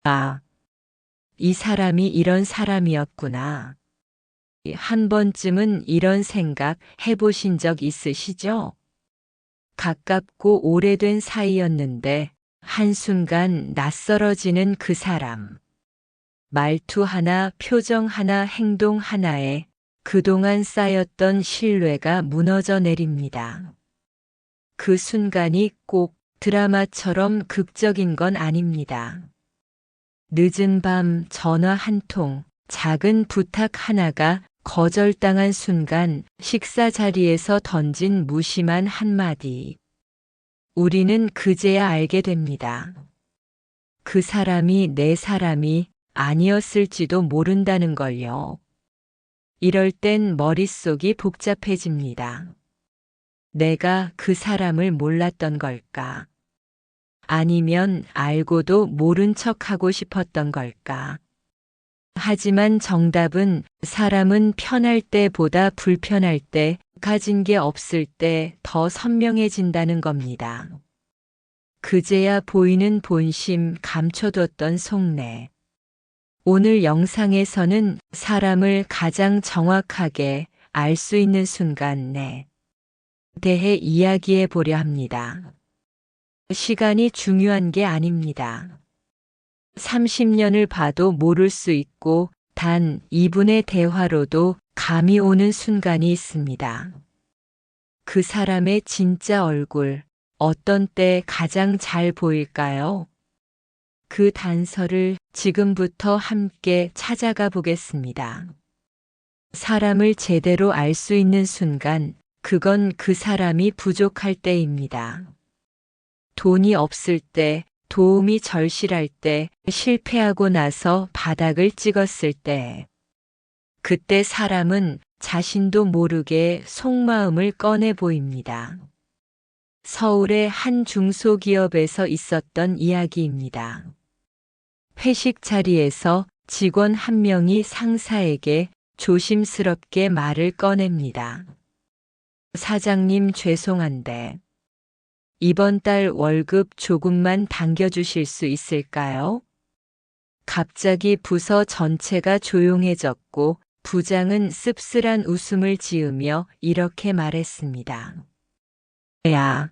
아, 이 사람이 이런 사람이었구나. 한 번쯤은 이런 생각 해보신 적 있으시죠? 가깝고 오래된 사이였는데 한순간 낯설어지는 그 사람. 말투 하나, 표정 하나, 행동 하나에 그동안 쌓였던 신뢰가 무너져 내립니다. 그 순간이 꼭 드라마처럼 극적인 건 아닙니다. 늦은 밤 전화 한 통, 작은 부탁 하나가 거절당한 순간 식사 자리에서 던진 무심한 한마디. 우리는 그제야 알게 됩니다. 그 사람이 내 사람이 아니었을지도 모른다는 걸요. 이럴 땐 머릿속이 복잡해집니다. 내가 그 사람을 몰랐던 걸까? 아니면 알고도 모른 척하고 싶었던 걸까? 하지만 정답은 사람은 편할 때보다 불편할 때, 가진 게 없을 때 더 선명해진다는 겁니다. 그제야 보이는 본심, 감춰뒀던 속내. 오늘 영상에서는 사람을 가장 정확하게 알 수 있는 순간에 대해 이야기해 보려 합니다. 시간이 중요한 게 아닙니다. 30년을 봐도 모를 수 있고 단 2분의 대화로도 감이 오는 순간이 있습니다. 그 사람의 진짜 얼굴, 어떤 때 가장 잘 보일까요? 그 단서를 지금부터 함께 찾아가 보겠습니다. 사람을 제대로 알 수 있는 순간, 그건 그 사람이 부족할 때입니다. 돈이 없을 때, 도움이 절실할 때, 실패하고 나서 바닥을 찍었을 때, 그때 사람은 자신도 모르게 속마음을 꺼내 보입니다. 서울의 한 중소기업에서 있었던 이야기입니다. 회식 자리에서 직원 한 명이 상사에게 조심스럽게 말을 꺼냅니다. 사장님 죄송한데 이번 달 월급 조금만 당겨주실 수 있을까요? 갑자기 부서 전체가 조용해졌고 부장은 씁쓸한 웃음을 지으며 이렇게 말했습니다. 야,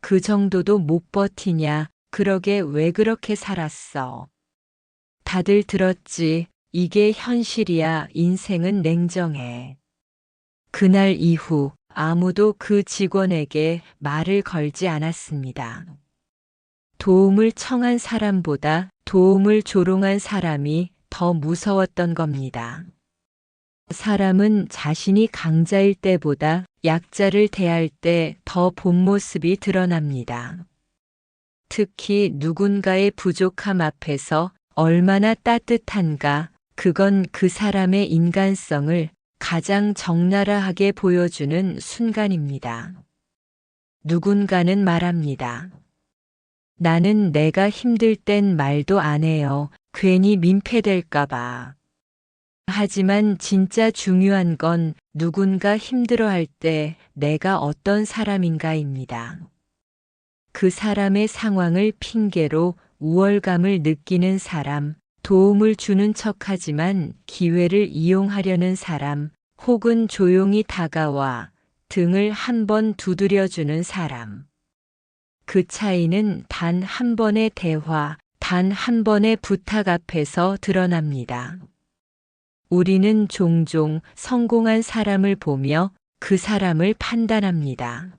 그 정도도 못 버티냐? 그러게 왜 그렇게 살았어? 다들 들었지. 이게 현실이야. 인생은 냉정해. 그날 이후 아무도 그 직원에게 말을 걸지 않았습니다. 도움을 청한 사람보다 도움을 조롱한 사람이 더 무서웠던 겁니다. 사람은 자신이 강자일 때보다 약자를 대할 때 더 본 모습이 드러납니다. 특히 누군가의 부족함 앞에서 얼마나 따뜻한가, 그건 그 사람의 인간성을 가장 적나라하게 보여주는 순간입니다. 누군가는 말합니다. 나는 내가 힘들 땐 말도 안 해요. 괜히 민폐될까봐. 하지만 진짜 중요한 건 누군가 힘들어할 때 내가 어떤 사람인가입니다. 그 사람의 상황을 핑계로 우월감을 느끼는 사람, 도움을 주는 척하지만 기회를 이용하려는 사람, 혹은 조용히 다가와 등을 한 번 두드려주는 사람. 그 차이는 단 한 번의 대화, 단 한 번의 부탁 앞에서 드러납니다. 우리는 종종 성공한 사람을 보며 그 사람을 판단합니다.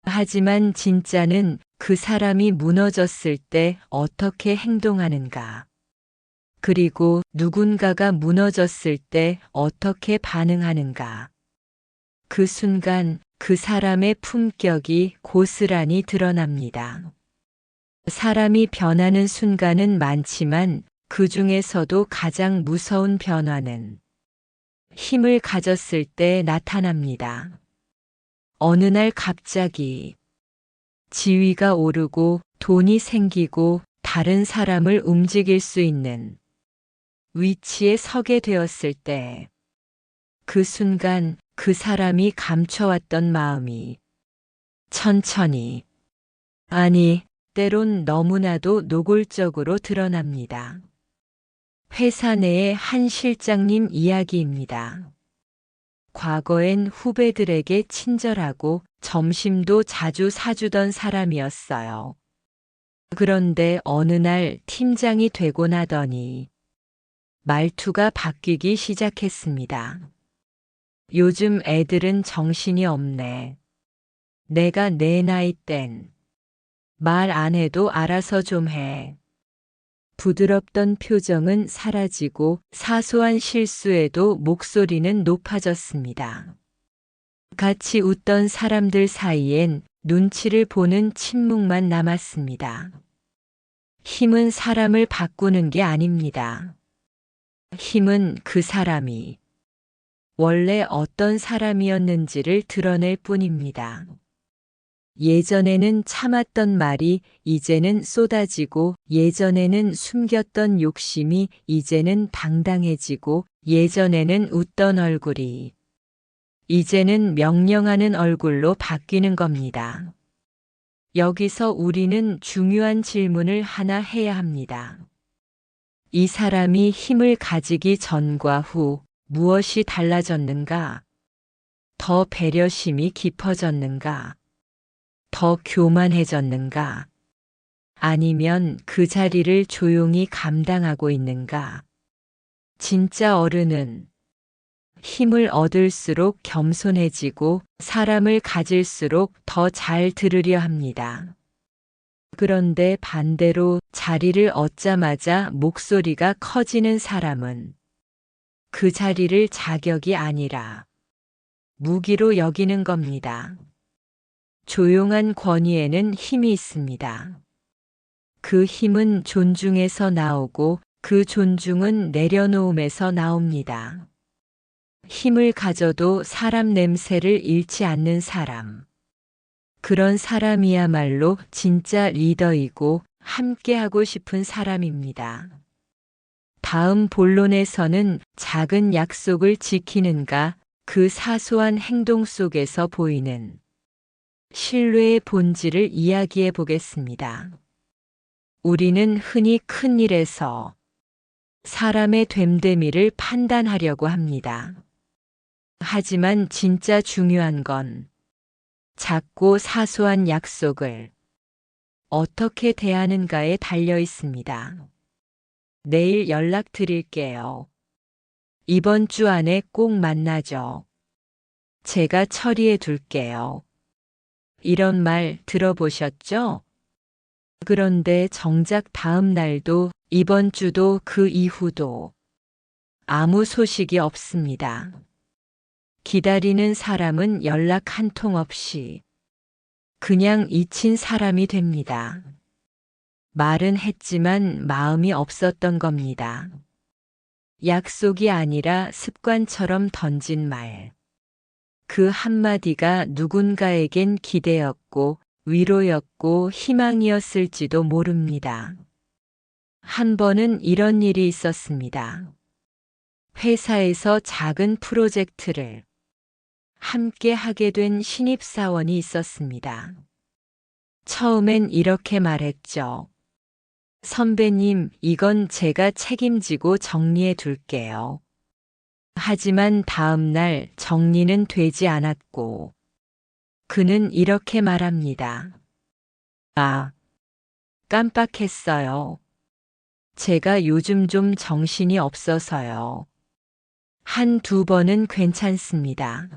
하지만 진짜는 그 사람이 무너졌을 때 어떻게 행동하는가, 그리고 누군가가 무너졌을 때 어떻게 반응하는가. 그 순간 그 사람의 품격이 고스란히 드러납니다. 사람이 변하는 순간은 많지만 그 중에서도 가장 무서운 변화는 힘을 가졌을 때 나타납니다. 어느 날 갑자기 지위가 오르고 돈이 생기고 다른 사람을 움직일 수 있는 위치에 서게 되었을 때, 그 순간 그 사람이 감춰왔던 마음이 천천히, 아니, 때론 너무나도 노골적으로 드러납니다. 회사 내의 한 실장님 이야기입니다. 과거엔 후배들에게 친절하고 점심도 자주 사주던 사람이었어요. 그런데 어느 날 팀장이 되고 나더니 말투가 바뀌기 시작했습니다. 요즘 애들은 정신이 없네. 내가 내 나이 땐 말 안 해도 알아서 좀 해. 부드럽던 표정은 사라지고 사소한 실수에도 목소리는 높아졌습니다. 같이 웃던 사람들 사이엔 눈치를 보는 침묵만 남았습니다. 힘은 사람을 바꾸는 게 아닙니다. 힘은 그 사람이 원래 어떤 사람이었는지를 드러낼 뿐입니다. 예전에는 참았던 말이 이제는 쏟아지고, 예전에는 숨겼던 욕심이 이제는 당당해지고, 예전에는 웃던 얼굴이 이제는 명령하는 얼굴로 바뀌는 겁니다. 여기서 우리는 중요한 질문을 하나 해야 합니다. 이 사람이 힘을 가지기 전과 후 무엇이 달라졌는가? 더 배려심이 깊어졌는가? 더 교만해졌는가? 아니면 그 자리를 조용히 감당하고 있는가? 진짜 어른은 힘을 얻을수록 겸손해지고 사람을 가질수록 더 잘 들으려 합니다. 그런데 반대로 자리를 얻자마자 목소리가 커지는 사람은 그 자리를 자격이 아니라 무기로 여기는 겁니다. 조용한 권위에는 힘이 있습니다. 그 힘은 존중에서 나오고 그 존중은 내려놓음에서 나옵니다. 힘을 가져도 사람 냄새를 잃지 않는 사람. 그런 사람이야말로 진짜 리더이고 함께하고 싶은 사람입니다. 다음 본론에서는 작은 약속을 지키는가, 그 사소한 행동 속에서 보이는 신뢰의 본질을 이야기해 보겠습니다. 우리는 흔히 큰 일에서 사람의 됨됨이를 판단하려고 합니다. 하지만 진짜 중요한 건 작고 사소한 약속을 어떻게 대하는가에 달려 있습니다. 내일 연락드릴게요. 이번 주 안에 꼭 만나죠. 제가 처리해 둘게요. 이런 말 들어보셨죠? 그런데 정작 다음 날도, 이번 주도, 그 이후도 아무 소식이 없습니다. 기다리는 사람은 연락 한 통 없이 그냥 잊힌 사람이 됩니다. 말은 했지만 마음이 없었던 겁니다. 약속이 아니라 습관처럼 던진 말. 그 한마디가 누군가에겐 기대였고 위로였고 희망이었을지도 모릅니다. 한 번은 이런 일이 있었습니다. 회사에서 작은 프로젝트를 함께 하게 된 신입사원이 있었습니다. 처음엔 이렇게 말했죠. 선배님, 이건 제가 책임지고 정리해 둘게요. 하지만 다음 날 정리는 되지 않았고, 그는 이렇게 말합니다. 아, 깜빡했어요. 제가 요즘 좀 정신이 없어서요. 한두 번은 괜찮습니다.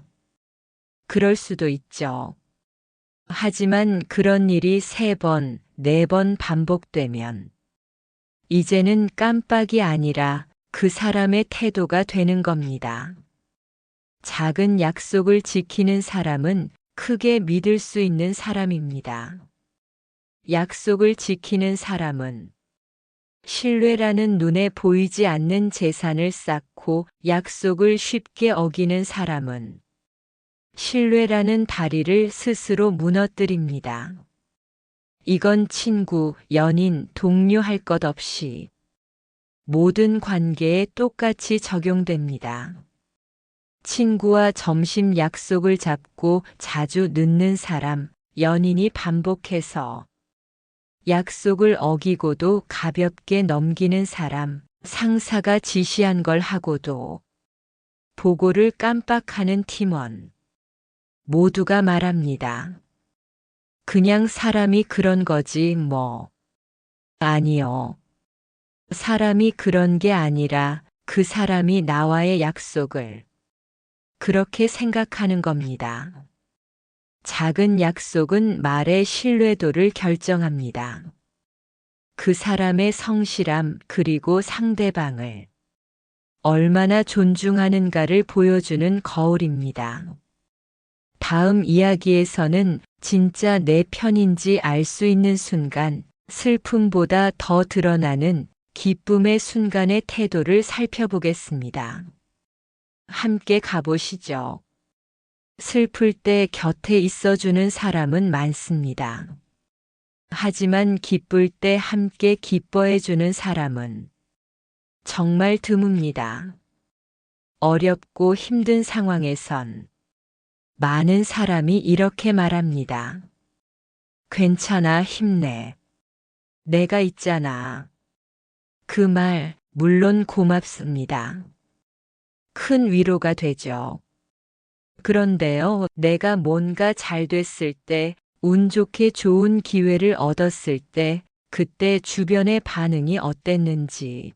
그럴 수도 있죠. 하지만 그런 일이 3번, 4번 반복되면 이제는 깜빡이 아니라 그 사람의 태도가 되는 겁니다. 작은 약속을 지키는 사람은 크게 믿을 수 있는 사람입니다. 약속을 지키는 사람은 신뢰라는 눈에 보이지 않는 재산을 쌓고, 약속을 쉽게 어기는 사람은 신뢰라는 다리를 스스로 무너뜨립니다. 이건 친구, 연인, 동료 할 것 없이 모든 관계에 똑같이 적용됩니다. 친구와 점심 약속을 잡고 자주 늦는 사람, 연인이 반복해서 약속을 어기고도 가볍게 넘기는 사람, 상사가 지시한 걸 하고도 보고를 깜빡하는 팀원. 모두가 말합니다. 그냥 사람이 그런 거지 뭐. 아니요. 사람이 그런 게 아니라 그 사람이 나와의 약속을 그렇게 생각하는 겁니다. 작은 약속은 말의 신뢰도를 결정합니다. 그 사람의 성실함 그리고 상대방을 얼마나 존중하는가를 보여주는 거울입니다. 다음 이야기에서는 진짜 내 편인지 알 수 있는 순간, 슬픔보다 더 드러나는 기쁨의 순간의 태도를 살펴보겠습니다. 함께 가보시죠. 슬플 때 곁에 있어주는 사람은 많습니다. 하지만 기쁠 때 함께 기뻐해주는 사람은 정말 드뭅니다. 어렵고 힘든 상황에선 많은 사람이 이렇게 말합니다. 괜찮아, 힘내. 내가 있잖아. 그 말, 물론 고맙습니다. 큰 위로가 되죠. 그런데요, 내가 뭔가 잘 됐을 때, 운 좋게 좋은 기회를 얻었을 때, 그때 주변의 반응이 어땠는지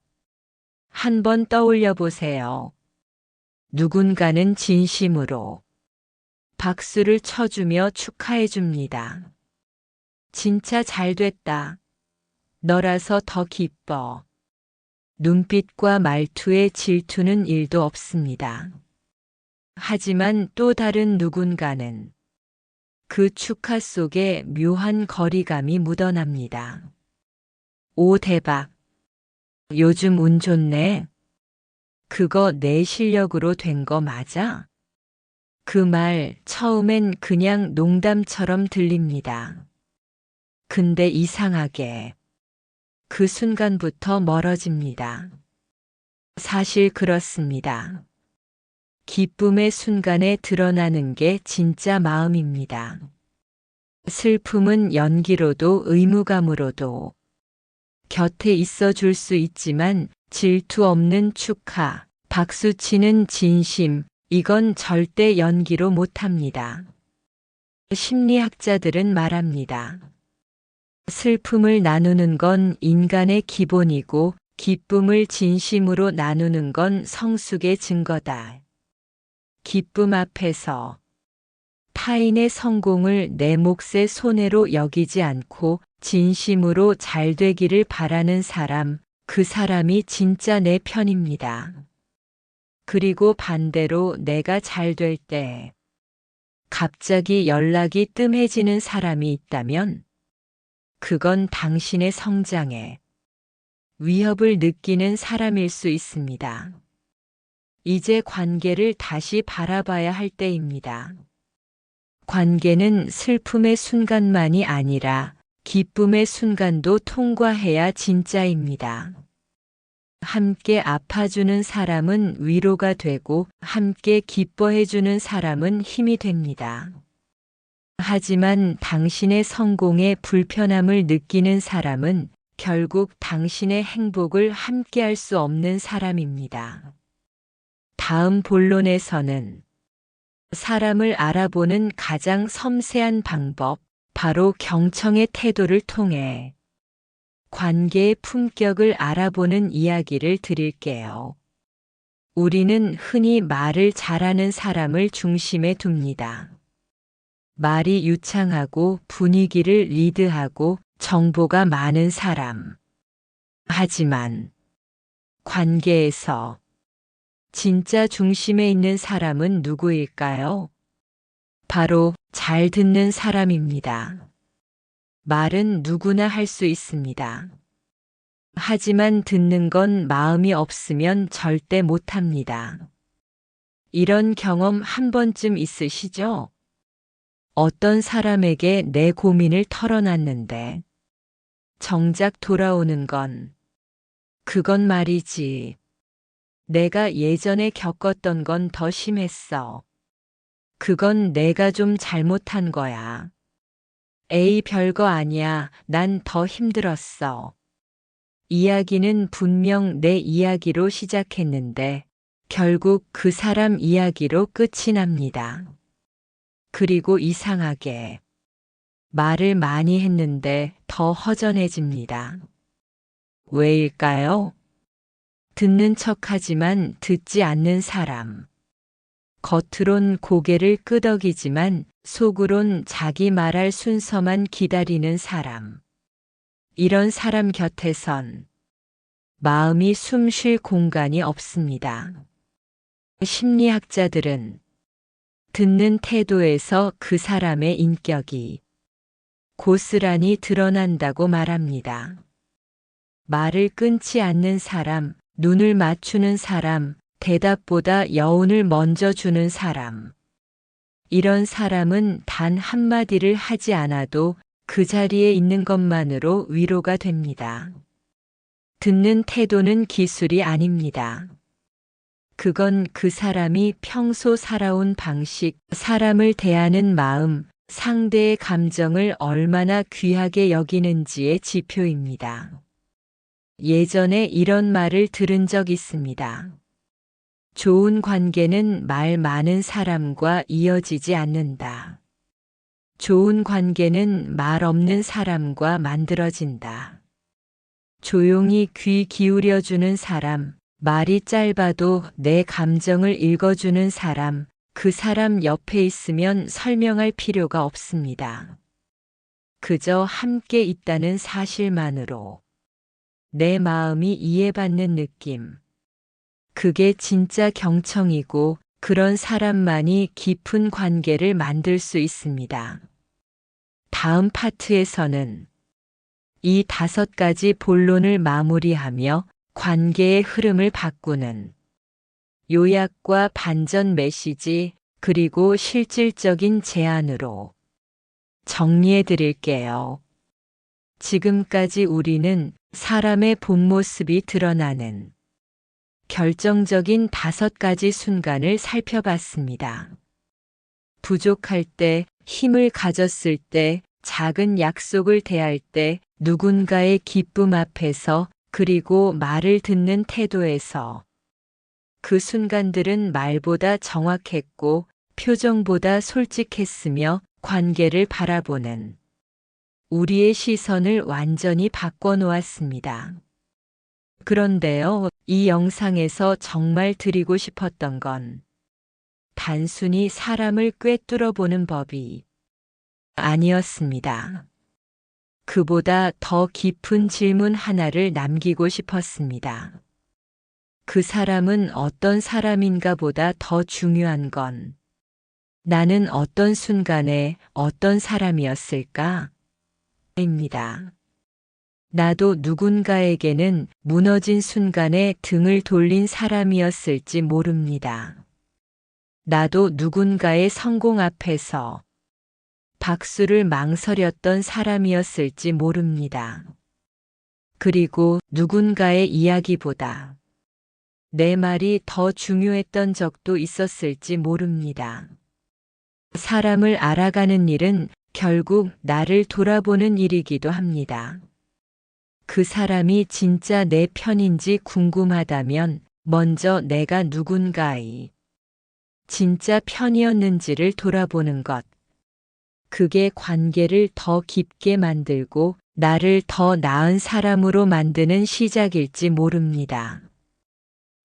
한번 떠올려 보세요. 누군가는 진심으로 박수를 쳐주며 축하해 줍니다. 진짜 잘 됐다. 너라서 더 기뻐. 눈빛과 말투에 질투는 일도 없습니다. 하지만 또 다른 누군가는 그 축하 속에 묘한 거리감이 묻어납니다. 오, 대박. 요즘 운 좋네. 그거 내 실력으로 된 거 맞아? 그 말 처음엔 그냥 농담처럼 들립니다. 근데 이상하게 그 순간부터 멀어집니다. 사실 그렇습니다. 기쁨의 순간에 드러나는 게 진짜 마음입니다. 슬픔은 연기로도 의무감으로도 곁에 있어 줄 수 있지만 질투 없는 축하, 박수치는 진심, 이건 절대 연기로 못합니다. 심리학자들은 말합니다. 슬픔을 나누는 건 인간의 기본이고 기쁨을 진심으로 나누는 건 성숙의 증거다. 기쁨 앞에서 타인의 성공을 내 몫의 손해로 여기지 않고 진심으로 잘 되기를 바라는 사람, 그 사람이 진짜 내 편입니다. 그리고 반대로 내가 잘 될 때 갑자기 연락이 뜸해지는 사람이 있다면 그건 당신의 성장에 위협을 느끼는 사람일 수 있습니다. 이제 관계를 다시 바라봐야 할 때입니다. 관계는 슬픔의 순간만이 아니라 기쁨의 순간도 통과해야 진짜입니다. 함께 아파주는 사람은 위로가 되고 함께 기뻐해주는 사람은 힘이 됩니다. 하지만 당신의 성공에 불편함을 느끼는 사람은 결국 당신의 행복을 함께할 수 없는 사람입니다. 다음 본론에서는 사람을 알아보는 가장 섬세한 방법, 바로 경청의 태도를 통해 관계의 품격을 알아보는 이야기를 드릴게요. 우리는 흔히 말을 잘하는 사람을 중심에 둡니다. 말이 유창하고 분위기를 리드하고 정보가 많은 사람. 하지만 관계에서 진짜 중심에 있는 사람은 누구일까요? 바로 잘 듣는 사람입니다. 말은 누구나 할 수 있습니다. 하지만 듣는 건 마음이 없으면 절대 못합니다. 이런 경험 한 번쯤 있으시죠? 어떤 사람에게 내 고민을 털어놨는데 정작 돌아오는 건 그건 말이지. 내가 예전에 겪었던 건 더 심했어. 그건 내가 좀 잘못한 거야. 에이, 별거 아니야. 난 더 힘들었어. 이야기는 분명 내 이야기로 시작했는데 결국 그 사람 이야기로 끝이 납니다. 그리고 이상하게 말을 많이 했는데 더 허전해집니다. 왜일까요? 듣는 척하지만 듣지 않는 사람. 겉으론 고개를 끄덕이지만 속으론 자기 말할 순서만 기다리는 사람. 이런 사람 곁에선 마음이 숨 쉴 공간이 없습니다. 심리학자들은 듣는 태도에서 그 사람의 인격이 고스란히 드러난다고 말합니다. 말을 끊지 않는 사람, 눈을 맞추는 사람, 대답보다 여운을 먼저 주는 사람. 이런 사람은 단 한마디를 하지 않아도 그 자리에 있는 것만으로 위로가 됩니다. 듣는 태도는 기술이 아닙니다. 그건 그 사람이 평소 살아온 방식, 사람을 대하는 마음, 상대의 감정을 얼마나 귀하게 여기는지의 지표입니다. 예전에 이런 말을 들은 적 있습니다. 좋은 관계는 말 많은 사람과 이어지지 않는다. 좋은 관계는 말 없는 사람과 만들어진다. 조용히 귀 기울여주는 사람, 말이 짧아도 내 감정을 읽어주는 사람, 그 사람 옆에 있으면 설명할 필요가 없습니다. 그저 함께 있다는 사실만으로 내 마음이 이해받는 느낌. 그게 진짜 경청이고 그런 사람만이 깊은 관계를 만들 수 있습니다. 다음 파트에서는 이 5가지 본론을 마무리하며 관계의 흐름을 바꾸는 요약과 반전 메시지 그리고 실질적인 제안으로 정리해 드릴게요. 지금까지 우리는 사람의 본 모습이 드러나는 결정적인 5가지 순간을 살펴봤습니다. 부족할 때, 힘을 가졌을 때, 작은 약속을 대할 때, 누군가의 기쁨 앞에서, 그리고 말을 듣는 태도에서. 그 순간들은 말보다 정확했고, 표정보다 솔직했으며, 관계를 바라보는 우리의 시선을 완전히 바꿔놓았습니다. 그런데요, 이 영상에서 정말 드리고 싶었던 건 단순히 사람을 꿰뚫어 보는 법이 아니었습니다. 그보다 더 깊은 질문 하나를 남기고 싶었습니다. 그 사람은 어떤 사람인가 보다 더 중요한 건 나는 어떤 순간에 어떤 사람이었을까? 입니다. 나도 누군가에게는 무너진 순간에 등을 돌린 사람이었을지 모릅니다. 나도 누군가의 성공 앞에서 박수를 망설였던 사람이었을지 모릅니다. 그리고 누군가의 이야기보다 내 말이 더 중요했던 적도 있었을지 모릅니다. 사람을 알아가는 일은 결국 나를 돌아보는 일이기도 합니다. 그 사람이 진짜 내 편인지 궁금하다면 먼저 내가 누군가의 진짜 편이었는지를 돌아보는 것. 그게 관계를 더 깊게 만들고 나를 더 나은 사람으로 만드는 시작일지 모릅니다.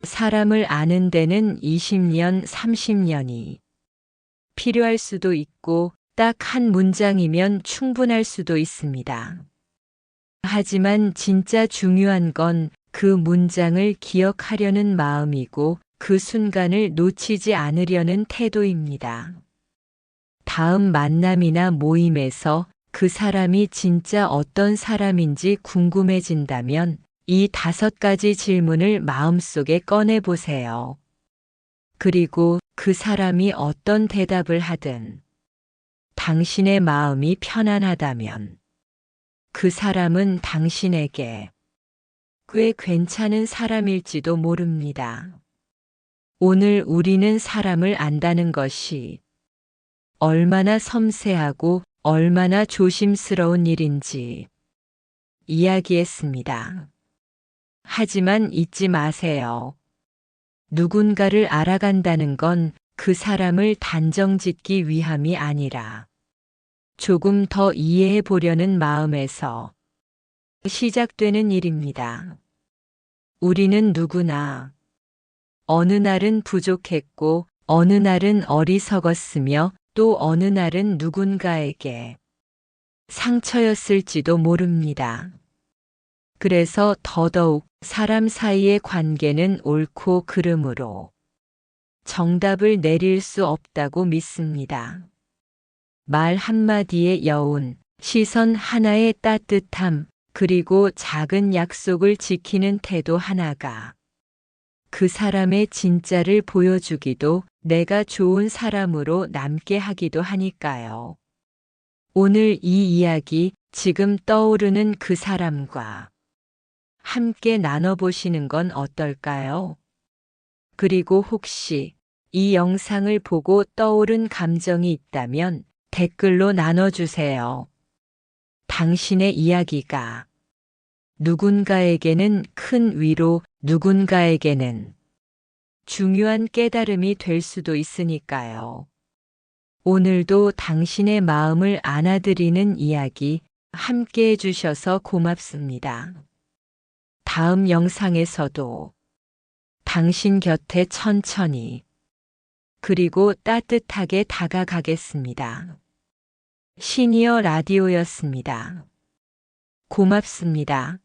사람을 아는 데는 20년, 30년이 필요할 수도 있고 딱 한 문장이면 충분할 수도 있습니다. 하지만 진짜 중요한 건 그 문장을 기억하려는 마음이고 그 순간을 놓치지 않으려는 태도입니다. 다음 만남이나 모임에서 그 사람이 진짜 어떤 사람인지 궁금해진다면 이 5가지 질문을 마음속에 꺼내보세요. 그리고 그 사람이 어떤 대답을 하든 당신의 마음이 편안하다면 그 사람은 당신에게 꽤 괜찮은 사람일지도 모릅니다. 오늘 우리는 사람을 안다는 것이 얼마나 섬세하고 얼마나 조심스러운 일인지 이야기했습니다. 하지만 잊지 마세요. 누군가를 알아간다는 건 그 사람을 단정짓기 위함이 아니라 조금 더 이해해 보려는 마음에서 시작되는 일입니다. 우리는 누구나 어느 날은 부족했고 어느 날은 어리석었으며 또 어느 날은 누군가에게 상처였을지도 모릅니다. 그래서 더더욱 사람 사이의 관계는 옳고 그름으로 정답을 내릴 수 없다고 믿습니다. 말 한마디의 여운, 시선 하나의 따뜻함, 그리고 작은 약속을 지키는 태도 하나가 그 사람의 진짜를 보여주기도 내가 좋은 사람으로 남게 하기도 하니까요. 오늘 이 이야기 지금 떠오르는 그 사람과 함께 나눠보시는 건 어떨까요? 그리고 혹시 이 영상을 보고 떠오른 감정이 있다면 댓글로 나눠주세요. 당신의 이야기가 누군가에게는 큰 위로, 누군가에게는 중요한 깨달음이 될 수도 있으니까요. 오늘도 당신의 마음을 안아드리는 이야기 함께 해주셔서 고맙습니다. 다음 영상에서도 당신 곁에 천천히 그리고 따뜻하게 다가가겠습니다. 시니어 라디오였습니다. 고맙습니다.